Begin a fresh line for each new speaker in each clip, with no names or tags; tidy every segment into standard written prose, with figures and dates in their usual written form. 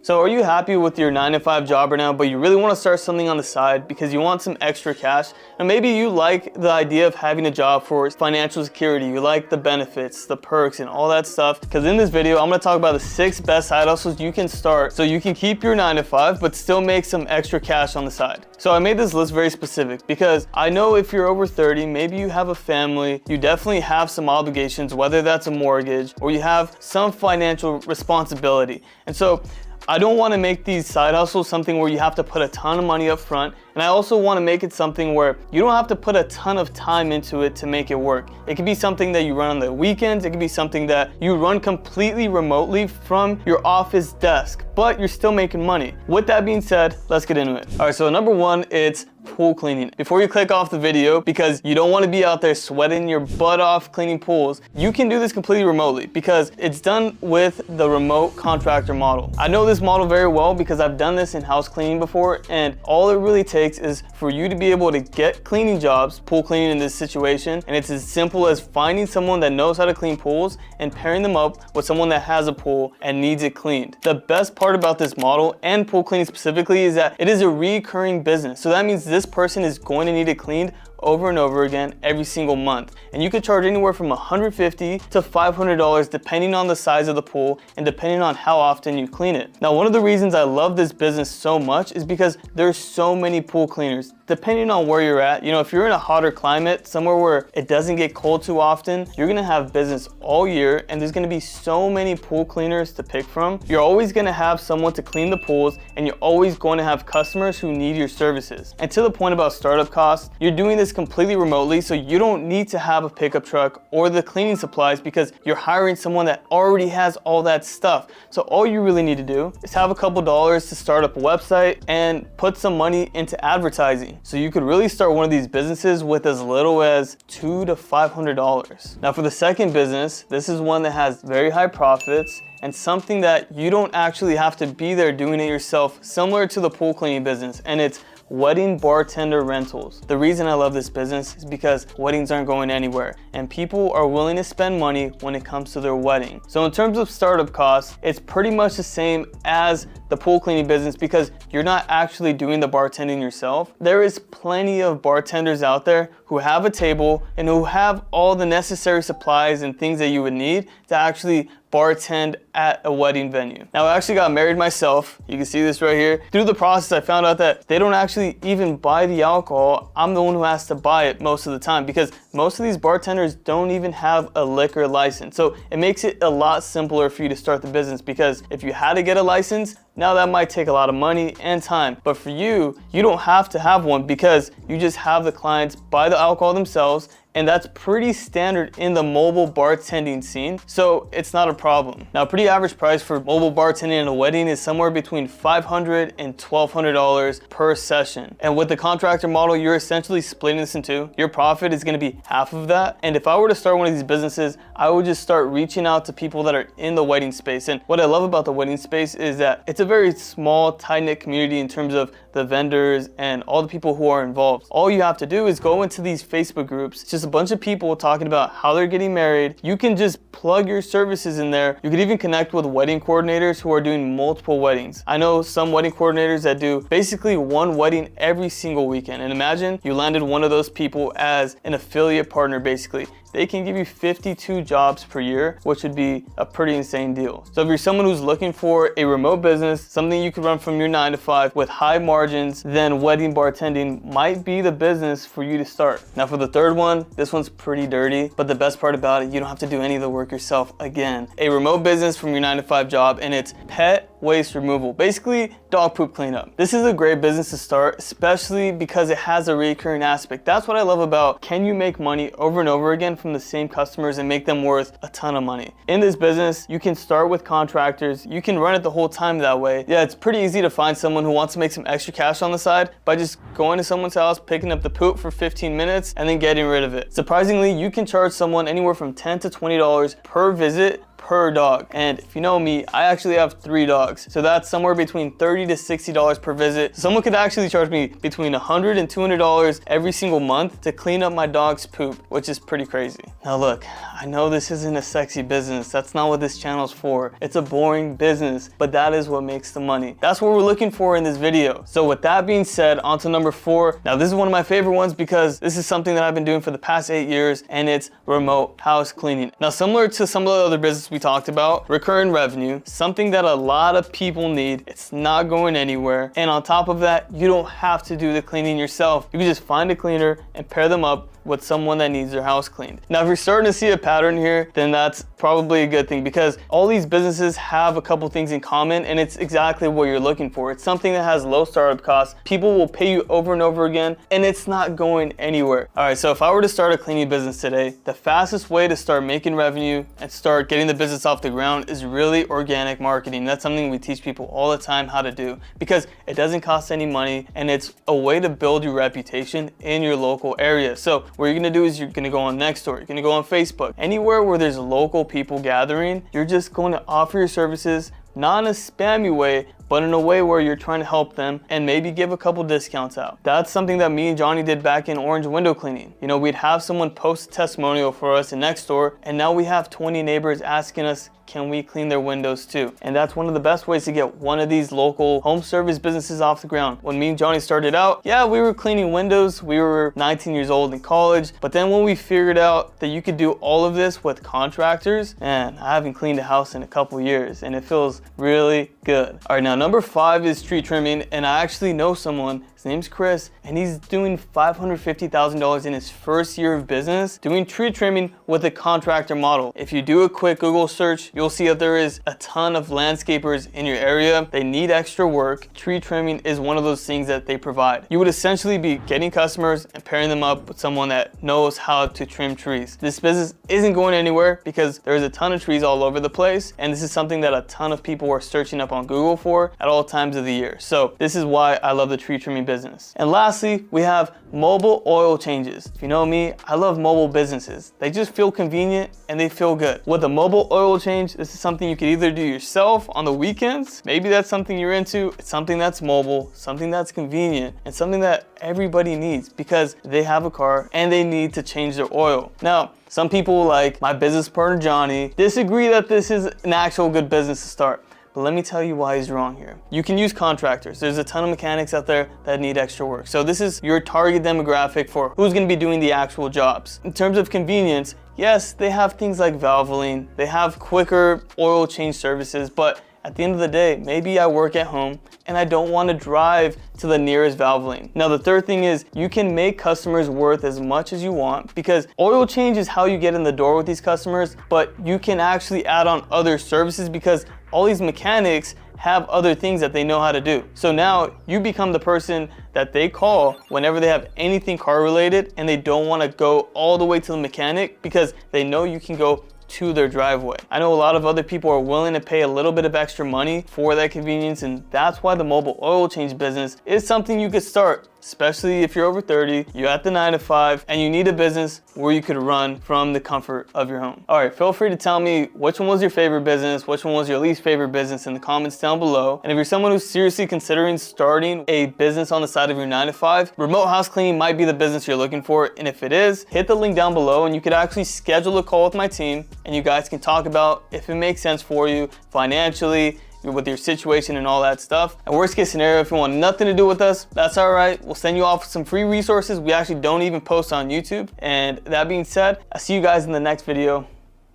So are you happy with your 9-to-5 job right now, but you really want to start something on the side because you want some extra cash? And maybe you like the idea of having a job for financial security. You like the benefits, the perks, and all that stuff. Because in this video, I'm going to talk about the 6 best side hustles you can start so you can keep your 9-to-5, but still make some extra cash on the side. So I made this list very specific because I know if you're over 30, maybe you have a family, you definitely have some obligations, whether that's a mortgage or you have some financial responsibility. And so I don't want to make these side hustles something where you have to put a ton of money up front. And I also want to make it something where you don't have to put a ton of time into it to make it work. It could be something that you run on the weekends. It could be something that you run completely remotely from your office desk, but you're still making money. With that being said, let's get into it. All right, so number 1, it's pool cleaning. Before you click off the video, because you don't want to be out there sweating your butt off cleaning pools, you can do this completely remotely because it's done with the remote contractor model. I know this model very well because I've done this in house cleaning before, and all it really takes is for you to be able to get cleaning jobs, pool cleaning in this situation, and it's as simple as finding someone that knows how to clean pools and pairing them up with someone that has a pool and needs it cleaned. The best part about this model and pool cleaning specifically is that it is a recurring business. So that means this person is going to need it cleaned over and over again every single month. And you could charge anywhere from $150 to $500 depending on the size of the pool and depending on how often you clean it. Now, one of the reasons I love this business so much is because there's so many pool cleaners. Depending on where you're at, if you're in a hotter climate, somewhere where it doesn't get cold too often, you're gonna have business all year and there's gonna be so many pool cleaners to pick from. You're always gonna have someone to clean the pools and you're always going to have customers who need your services. And to the point about startup costs, you're doing this completely remotely, so you don't need to have a pickup truck or the cleaning supplies because you're hiring someone that already has all that stuff. So all you really need to do is have a couple dollars to start up a website and put some money into advertising. So you could really start one of these businesses with as little as $200 to $500. Now for the second business, this is one that has very high profits and something that you don't actually have to be there doing it yourself, similar to the pool cleaning business, and it's wedding bartender rentals. The reason I love this business is because weddings aren't going anywhere and people are willing to spend money when it comes to their wedding. So in terms of startup costs, it's pretty much the same as the pool cleaning business because you're not actually doing the bartending yourself. There is plenty of bartenders out there who have a table and who have all the necessary supplies and things that you would need to actually bartend at a wedding venue. Now, I actually got married myself. You can see this right here. Through the process, I found out that they don't actually even buy the alcohol. I'm the one who has to buy it most of the time because most of these bartenders don't even have a liquor license. So it makes it a lot simpler for you to start the business because if you had to get a license, now that might take a lot of money and time. But for you, you don't have to have one because you just have the clients buy the alcohol themselves, and that's pretty standard in the mobile bartending scene, so it's not a problem. Now, pretty average price for mobile bartending in a wedding is somewhere between $500 and $1,200 per session. And with the contractor model, you're essentially splitting this in two. Your profit is gonna be half of that. And if I were to start one of these businesses, I would just start reaching out to people that are in the wedding space. And what I love about the wedding space is that it's a very small, tight-knit community in terms of the vendors and all the people who are involved. All you have to do is go into these Facebook groups. It's just a bunch of people talking about how they're getting married. You can just plug your services in there. You could even connect with wedding coordinators who are doing multiple weddings. I know some wedding coordinators that do basically one wedding every single weekend. And imagine you landed one of those people as an affiliate partner basically. They can give you 52 jobs per year, which would be a pretty insane deal. So if you're someone who's looking for a remote business, something you could run from your 9-to-5 with high margins, then wedding bartending might be the business for you to start. Now for the third one, this one's pretty dirty, but the best part about it, you don't have to do any of the work yourself again. A remote business from your 9-to-5 job, and it's pet waste removal, basically dog poop cleanup. This is a great business to start, especially because it has a recurring aspect. That's what I love about, can you make money over and over again from the same customers and make them worth a ton of money? In this business, you can start with contractors. You can run it the whole time that way. Yeah, it's pretty easy to find someone who wants to make some extra cash on the side by just going to someone's house, picking up the poop for 15 minutes, and then getting rid of it. Surprisingly, you can charge someone anywhere from $10 to $20 per visit per dog. And if you know me, I actually have 3 dogs. So that's somewhere between $30 to $60 per visit. Someone could actually charge me between $100 and $200 every single month to clean up my dog's poop, which is pretty crazy. Now look, I know this isn't a sexy business. That's not what this channel's for. It's a boring business, but that is what makes the money. That's what we're looking for in this video. So with that being said, on to number 4. Now this is one of my favorite ones because this is something that I've been doing for the past 8 years, and it's remote house cleaning. Now similar to some of the other business we talked about, recurring revenue, something that a lot of people need. It's not going anywhere. And on top of that, you don't have to do the cleaning yourself. You can just find a cleaner and pair them up with someone that needs their house cleaned. Now, if you're starting to see a pattern here, then that's probably a good thing, because all these businesses have a couple things in common, and it's exactly what you're looking for. It's something that has low startup costs. People will pay you over and over again, and it's not going anywhere. All right, so if I were to start a cleaning business today, the fastest way to start making revenue and start getting the business off the ground is really organic marketing. That's something we teach people all the time how to do, because it doesn't cost any money, and it's a way to build your reputation in your local area. So what you're gonna do is you're gonna go on Nextdoor, you're gonna go on Facebook, anywhere where there's local people gathering, you're just going to offer your services, not in a spammy way, but in a way where you're trying to help them and maybe give a couple discounts out. That's something that me and Johnny did back in Orange window cleaning. You know, we'd have someone post a testimonial for us in Nextdoor, and now we have 20 neighbors asking us, can we clean their windows too? And that's one of the best ways to get one of these local home service businesses off the ground. When me and Johnny started out, yeah, we were cleaning windows. We were 19 years old in college. But then when we figured out that you could do all of this with contractors, man, I haven't cleaned a house in a couple years, and it feels really good. All right, now number 5 is tree trimming, and I actually know someone. His name's Chris, and he's doing $550,000 in his first year of business doing tree trimming with a contractor model. If you do a quick Google search, you'll see that there is a ton of landscapers in your area. They need extra work. Tree trimming is one of those things that they provide. You would essentially be getting customers and pairing them up with someone that knows how to trim trees. This business isn't going anywhere because there's a ton of trees all over the place, and this is something that a ton of people are searching up on Google for at all times of the year. So this is why I love the tree trimming business. And lastly, we have mobile oil changes. If you know me, I love mobile businesses. They just feel convenient and they feel good. With a mobile oil change, this is something you could either do yourself on the weekends. Maybe that's something you're into. It's something that's mobile, something that's convenient, and something that everybody needs because they have a car and they need to change their oil. Now, some people, like my business partner Johnny, disagree that this is an actual good business to start. But let me tell you why he's wrong here. You can use contractors. There's a ton of mechanics out there that need extra work. So this is your target demographic for who's gonna be doing the actual jobs. In terms of convenience, yes, they have things like Valvoline. They have quicker oil change services, but at the end of the day, maybe I work at home and I don't want to drive to the nearest Valvoline. Now, the third thing is you can make customers worth as much as you want, because oil change is how you get in the door with these customers, but you can actually add on other services because all these mechanics have other things that they know how to do. So now you become the person that they call whenever they have anything car related and they don't want to go all the way to the mechanic because they know you can go to their driveway. I know a lot of other people are willing to pay a little bit of extra money for that convenience, and that's why the mobile oil change business is something you could start, especially if you're over 30, you're at the 9 to 5, and you need a business where you could run from the comfort of your home. All right, feel free to tell me which one was your favorite business, which one was your least favorite business in the comments down below. And if you're someone who's seriously considering starting a business on the side of your 9 to 5, remote house cleaning might be the business you're looking for. And if it is, hit the link down below and you could actually schedule a call with my team and you guys can talk about if it makes sense for you financially, with your situation and all that stuff. And worst case scenario, if you want nothing to do with us, that's all right. We'll send you off with some free resources we actually don't even post on YouTube. And that being said, I'll see you guys in the next video.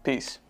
Peace.